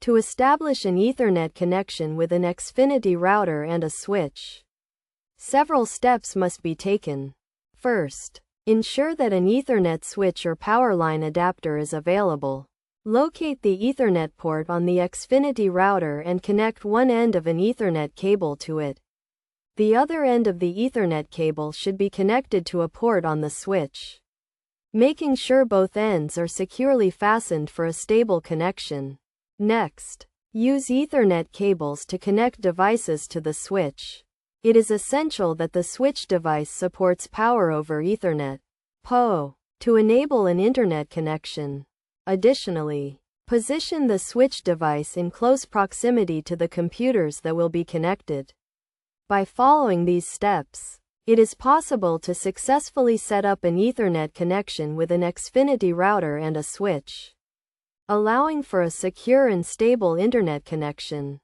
To establish an Ethernet connection with an Xfinity router and a switch, several steps must be taken. First, ensure that an Ethernet switch or power line adapter is available. Locate the Ethernet port on the Xfinity router and connect one end of an Ethernet cable to it. The other end of the Ethernet cable should be connected to a port on the switch, making sure both ends are securely fastened for a stable connection. Next, use Ethernet cables to connect devices to the switch. It is essential that the switch device supports Power over Ethernet (PoE) to enable an internet connection. Additionally, position the switch device in close proximity to the computers that will be connected. By following these steps, it is possible to successfully set up an Ethernet connection with an Xfinity router and a switch, allowing for a secure and stable internet connection.